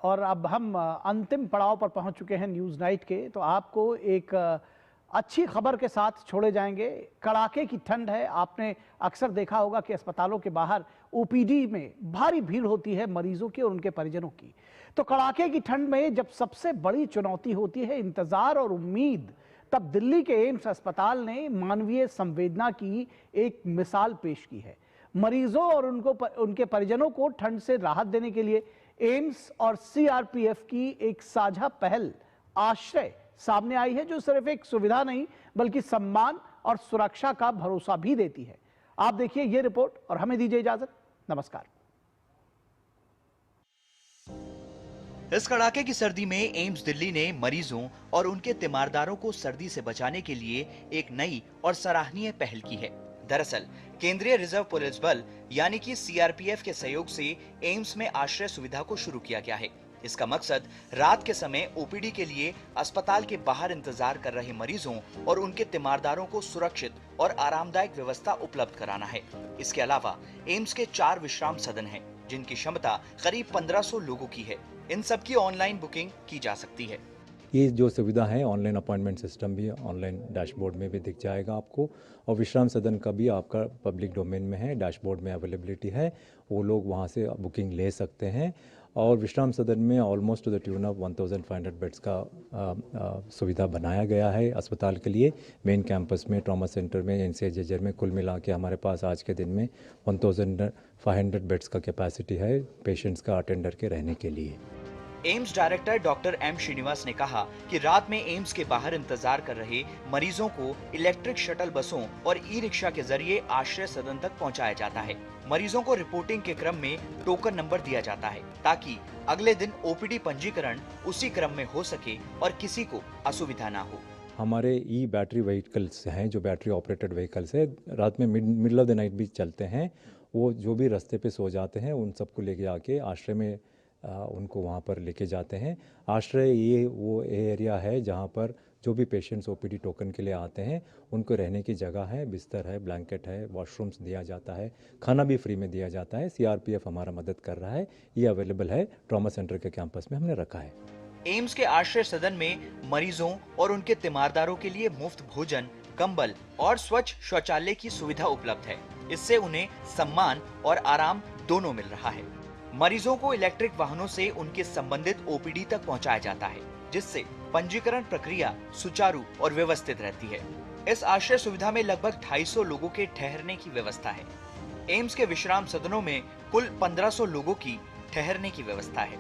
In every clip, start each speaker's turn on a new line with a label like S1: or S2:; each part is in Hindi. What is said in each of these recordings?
S1: और अब हम अंतिम पड़ाव पर पहुंच चुके हैं न्यूज़ नाइट के। तो आपको एक अच्छी खबर के साथ छोड़े जाएंगे। कड़ाके की ठंड है। आपने अक्सर देखा होगा कि अस्पतालों के बाहर ओपीडी में भारी भीड़ होती है मरीजों की और उनके परिजनों की। तो कड़ाके की ठंड में जब सबसे बड़ी चुनौती होती है इंतजार और उम्मीद, तब दिल्ली के एम्स अस्पताल ने मानवीय संवेदना की एक मिसाल पेश की है। मरीजों और उनके परिजनों को ठंड से राहत देने के लिए एम्स और सीआरपीएफ की एक साझा पहल आश्रय सामने आई है, जो सिर्फ एक सुविधा नहीं बल्कि सम्मान और सुरक्षा का भरोसा भी देती है। आप देखिए ये रिपोर्ट और हमें दीजिए इजाजत। नमस्कार।
S2: इस कड़ाके की सर्दी में एम्स दिल्ली ने मरीजों और उनके तीमारदारों को सर्दी से बचाने के लिए एक नई और सराहनीय पहल की है। दरअसल केंद्रीय रिजर्व पुलिस बल यानी कि सीआरपीएफ के सहयोग से एम्स में आश्रय सुविधा को शुरू किया गया है। इसका मकसद रात के समय ओपीडी के लिए अस्पताल के बाहर इंतजार कर रहे मरीजों और उनके तीमारदारों को सुरक्षित और आरामदायक व्यवस्था उपलब्ध कराना है। इसके अलावा एम्स के 4 विश्राम सदन हैं, जिनकी क्षमता करीब 1500 लोगों की है। इन सब की ऑनलाइन बुकिंग की जा सकती है।
S3: ये जो सुविधा है, ऑनलाइन अपॉइंटमेंट सिस्टम भी ऑनलाइन डैशबोर्ड में भी दिख जाएगा आपको, और विश्राम सदन का भी आपका पब्लिक डोमेन में है, डैशबोर्ड में अवेलेबिलिटी है, वो लोग वहाँ से बुकिंग ले सकते हैं। और विश्राम सदन में almost two the tune of 1500 beds का सुविधा बनाया गया है अस्पताल के लिए। मेन कैंपस में, ट्रॉमा सेंटर में, एनसीएचजेजर में कुल मिला के हमारे पास आज के दिन में 1500 बेड्स का कैपेसिटी है पेशेंट्स का अटेंडर के रहने के लिए।
S2: AIIMS director doctor M Srinivas ने कहा कि रात में एम्स के बाहर इंतजार कर रहे मरीजों को इलेक्ट्रिक शटल बसों और ई रिक्शा के जरिए आश्रय सदन तक पहुंचाया जाता है। मरीजों को रिपोर्टिंग के क्रम में टोकन नंबर दिया जाता है, ताकि अगले दिन ओपीडी पंजीकरण उसी क्रम में हो सके और किसी को असुविधा ना हो।
S3: हमारे ई बैटरी व्हीकल्स हैं, जो बैटरी ऑपरेटेड व्हीकल्स है, रात में मिडल ऑफ द नाइट भी चलते हैं। वो जो भी रास्ते पे सो जाते हैं उन सबको लेके आके आश्रय में उनको वहाँ पर लेके जाते हैं। आश्रय ये वो एरिया है जहाँ पर जो भी पेशेंट्स ओपीडी टोकन के लिए आते हैं उनको रहने की जगह है, बिस्तर है, ब्लैंकेट है, वॉशरूम्स दिया जाता है, खाना भी फ्री में दिया जाता है। सीआरपीएफ हमारा मदद कर रहा है। ये अवेलेबल है ट्रॉमा सेंटर के कैंपस में हमने रखा है।
S2: एम्स के आश्रय सदन में मरीजों और उनके तीमारदारों के लिए मुफ्त भोजन, कंबल और स्वच्छ शौचालय की सुविधा उपलब्ध है। इससे उन्हें सम्मान और आराम दोनों मिल रहा है। मरीजों को इलेक्ट्रिक वाहनों से उनके संबंधित ओपीडी तक पहुंचाया जाता है, जिससे पंजीकरण प्रक्रिया सुचारू और व्यवस्थित रहती है। इस आश्रय सुविधा में लगभग 250 लोगों के ठहरने की व्यवस्था है। एम्स के विश्राम सदनों में कुल 1500 लोगों की ठहरने की व्यवस्था है।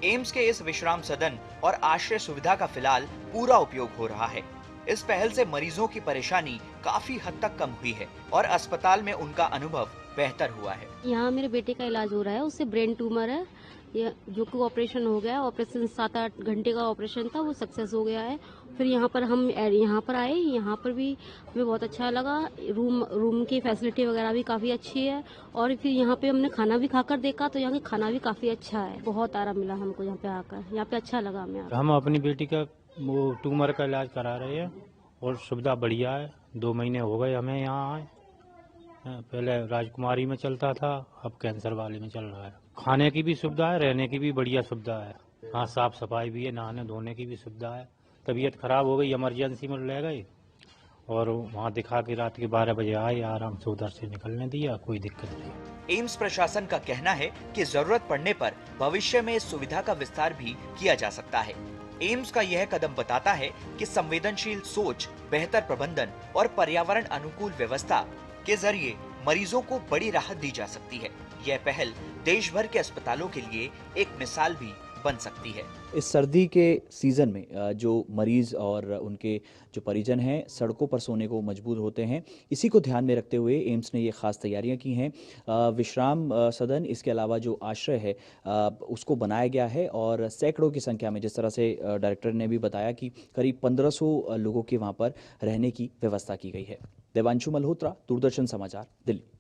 S2: एम्स के इस विश्राम सदन और आश्रय सुविधा का फिलहाल पूरा उपयोग हो रहा है। इस पहल से मरीजों की परेशानी काफी हद तक कम हुई है और अस्पताल में उनका अनुभव बेहतर हुआ है।
S4: यहाँ मेरे बेटे का इलाज हो रहा है, उससे ब्रेन ट्यूमर है, जो कि ऑपरेशन हो गया। ऑपरेशन 7-8 घंटे का ऑपरेशन था, वो सक्सेस हो गया है। फिर यहाँ पर हम यहाँ पर आए, यहाँ पर भी हमें बहुत अच्छा लगा। रूम की फैसिलिटी वगैरह भी काफ़ी अच्छी है, और फिर यहाँ पे हमने खाना भी खाकर देखा तो यहाँ का खाना भी काफ़ी अच्छा है। बहुत आराम मिला हमको यहाँ पे आकर, यहाँ पे अच्छा लगा हमें।
S5: हम अपनी बेटी का वो ट्यूमर का इलाज करा रहे हैं और सुविधा बढ़िया है। 2 महीने हो गए हमें यहाँ आए। पहले राजकुमारी में चलता था, अब कैंसर वाले में चल रहा है। खाने की भी सुविधा है, रहने की भी बढ़िया सुविधा है। हाँ, साफ सफाई भी है, नहाने धोने की भी सुविधा है। तबीयत खराब हो गई, इमरजेंसी में ले गए और वहाँ दिखा के रात के 12 बजे आए, आराम से उधर से निकलने दिया, कोई दिक्कत नहीं।
S2: एम्स प्रशासन का कहना है कि जरूरत पड़ने पर भविष्य में इस सुविधा का विस्तार भी किया जा सकता है। एम्स का यह कदम बताता है कि संवेदनशील सोच, बेहतर प्रबंधन और पर्यावरण अनुकूल व्यवस्था के जरिए मरीजों को बड़ी राहत दी जा सकती है। यह पहल देश भर के अस्पतालों के लिए एक मिसाल भी बन सकती है।
S6: इस सर्दी के सीज़न में जो मरीज और उनके जो परिजन हैं सड़कों पर सोने को मजबूर होते हैं, इसी को ध्यान में रखते हुए एम्स ने ये खास तैयारियां की हैं। विश्राम सदन, इसके अलावा जो आश्रय है उसको बनाया गया है, और सैकड़ों की संख्या में, जिस तरह से डायरेक्टर ने भी बताया कि करीब 1500 लोगों के वहाँ पर रहने की व्यवस्था की गई है। देवांशु मल्होत्रा, दूरदर्शन समाचार, दिल्ली।